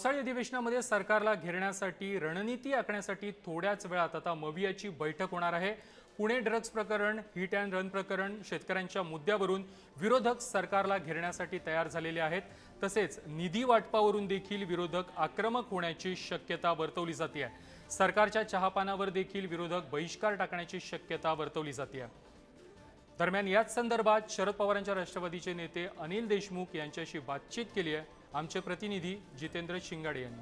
पावसाळी अधिवेशनामध्ये सरकारला घेरण्यासाठी रणनीती आखण्यासाठी थोड्याच वेळात आता मवियाची बैठक होणार आहे। पुणे ड्रग्ज प्रकरण, हिट अँड रन प्रकरण, शेतकऱ्यांच्या मुद्द्यावरून विरोधक सरकारला घेरण्यासाठी तयार झालेले आहेत। तसेच निधी वाटपावरून देखील विरोधक आक्रमक होण्याची शक्यता वर्तवली जाते आहे। सरकारच्या चहापानावर देखील विरोधक बहिष्कार टाकण्याची शक्यता वर्तवली जाते आहे। दरम्यान याच संदर्भात शरद पवारांच्या राष्ट्रवादीचे नेते अनिल देशमुख यांच्याशी बातचीत केली आहे आमचे प्रतिनिधी जितेंद्र शिंगाडे यांनी।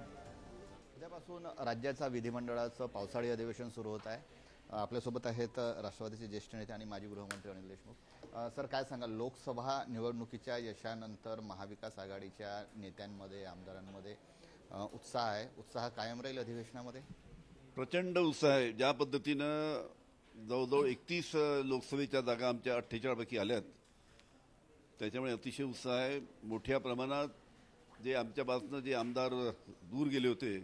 उद्यापासून राज्याचा विधिमंडळाचं पावसाळी अधिवेशन सुरू होत आहे। आपल्यासोबत आहेत राष्ट्रवादीचे ज्येष्ठ नेते आणि माजी गृहमंत्री अनिल देशमुख। सर, काय सांगाल, लोकसभा निवडणुकीच्या यशानंतर महाविकास आघाडीच्या नेत्यांमध्ये, आमदारांमध्ये उत्साह आहे, उत्साह कायम राहील अधिवेशनामध्ये? प्रचंड उत्साह आहे। ज्या पद्धतीनं जवळजवळ 31 लोकसभेच्या जागा आमच्या 48 पैकी आल्यात, त्याच्यामुळे अतिशय उत्साह आहे। मोठ्या प्रमाणात जे आमच्यापासून जे आमदार दूर गेले होते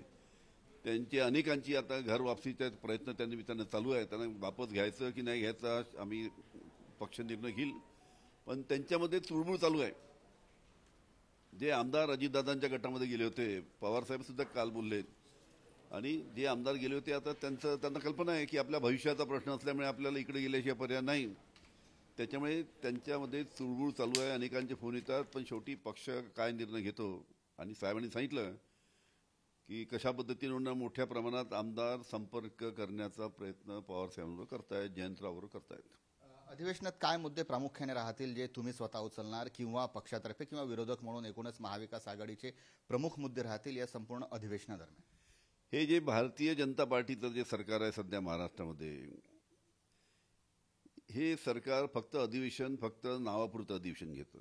त्यांची अनेकांची आता घर वापसीचे प्रयत्न त्या निमित्तानं चालू आहे। त्यांना वापस घ्यायचं की नाही घ्यायचं आम्ही पक्ष निर्णय घेईल, पण त्यांच्यामध्ये चुळबुळ चालू आहे। जे आमदार अजितदादांच्या गटामध्ये गेले होते, पवारसाहेब सुद्धा काल बोलले, आणि जे आमदार गेले होते आता त्यांना कल्पना आहे की आपल्या भविष्याचा प्रश्न असल्यामुळे आपल्याला इकडे गेल्याशिवाय पर्याय नाही, त्याच्यामुळे त्यांच्यामध्ये चुळबुळ चालू आहे। अनेकांचे फोन येतात, पण शेवटी पक्ष काय निर्णय घेतो। आणि साहेबांनी सांगितलं की कशा पद्धतीने मोठ्या प्रमाणात आमदार संपर्क करण्याचा प्रयत्न पवारसाहेबांवर करतायत, जयंतराववर करतायत। अधिवेशनात काय मुद्दे प्रामुख्याने राहतील जे तुम्ही स्वतः उचलणार किंवा पक्षातर्फे किंवा विरोधक म्हणून एकूणच महाविकास आघाडीचे प्रमुख मुद्दे राहतील या संपूर्ण अधिवेशनादरम्यान? हे जे भारतीय जनता पार्टीचं जे सरकार आहे सध्या महाराष्ट्रामध्ये, हे सरकार फक्त नावापुरतं अधिवेशन घेतं।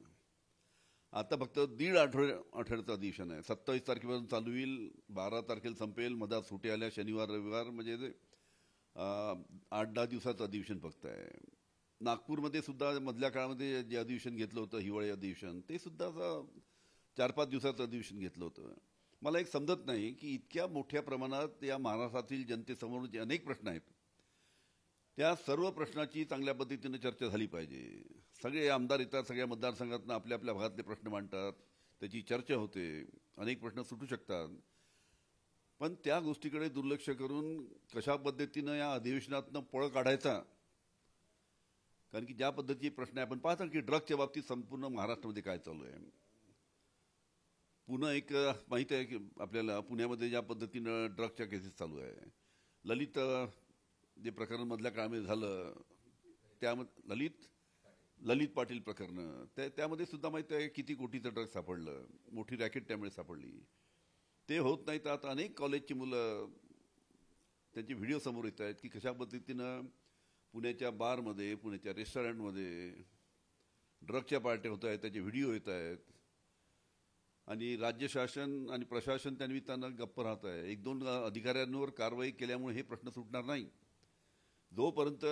आता फक्त 1.5 आठवड्याचं अधिवेशन आहे। 27 तारखेपासून चालू होईल, 12 तारखेला संपेल, मधात सुट्टी आल्या शनिवार रविवार, म्हणजे 8-10 दिवसाचं अधिवेशन फक्त आहे। नागपूरमध्ये सुद्धा मधल्या काळामध्ये जे अधिवेशन घेतलं होतं, हिवाळी अधिवेशन, ते सुद्धा 4-5 दिवसाचं अधिवेशन घेतलं होतं। मला एक समजत नाही की इतक्या मोठ्या प्रमाणात या महाराष्ट्रातील जनतेसमोर जे अनेक प्रश्न आहेत त्या सर्व प्रश्नाची चांगल्या पद्धतीने चर्चा झाली पाहिजे। सगळे आमदार येतात, सगळ्या मतदारसंघातून आपल्या आपल्या भागातले प्रश्न मांडतात, त्याची चर्चा होते, अनेक प्रश्न सुटू शकतात, पण त्या गोष्टीकडे दुर्लक्ष करून कशा पद्धतीनं या अधिवेशनातनं पळ काढायचा। कारण की ज्या पद्धतीचे प्रश्न आहे, आपण पाहता की ड्रग्सच्या बाबतीत संपूर्ण महाराष्ट्रामध्ये काय चालू आहे। पुन्हा एक माहिती आहे की आपल्याला पुण्यामध्ये ज्या पद्धतीनं ड्रग्सच्या केसेस चालू आहे, ललित जे प्रकरण मधल्या काळामध्ये झालं, त्यामध्ये ललित पाटील प्रकरण, त्यामध्ये सुद्धा माहिती आहे किती कोटीचं ड्रग्स सापडलं, मोठी रॅकेट त्यामुळे सापडली। ते होत नाही तर आता अनेक कॉलेजची मुलं त्यांचे व्हिडिओ समोर येत आहेत की कशा पद्धतीनं पुण्याच्या बारमध्ये, पुण्याच्या रेस्टॉरंटमध्ये ड्रग्सच्या पार्ट्या होत आहेत, त्याचे व्हिडिओ येत आहेत, आणि राज्य शासन आणि प्रशासन त्या निमित्तानं गप्प राहत आहे। 1-2 अधिकाऱ्यांवर कारवाई केल्यामुळे हे प्रश्न सुटणार नाही। जोपर्यंत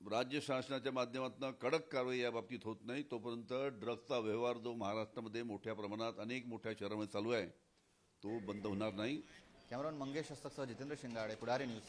राज्य शासनाच्या माध्यमातून कडक कारवाई या बाबतीत होत नाही, तोपर्यंत ड्रग्सचा व्यवहार जो महाराष्ट्रामध्ये मोठ्या प्रमाणात अनेक मोठ्या शहरांमध्ये चालू आहे तो बंद होणार नाही। कॅमेरामन मंगेश हस्तकसह जितेंद्र शिंगाडे, पुढारी न्यूज।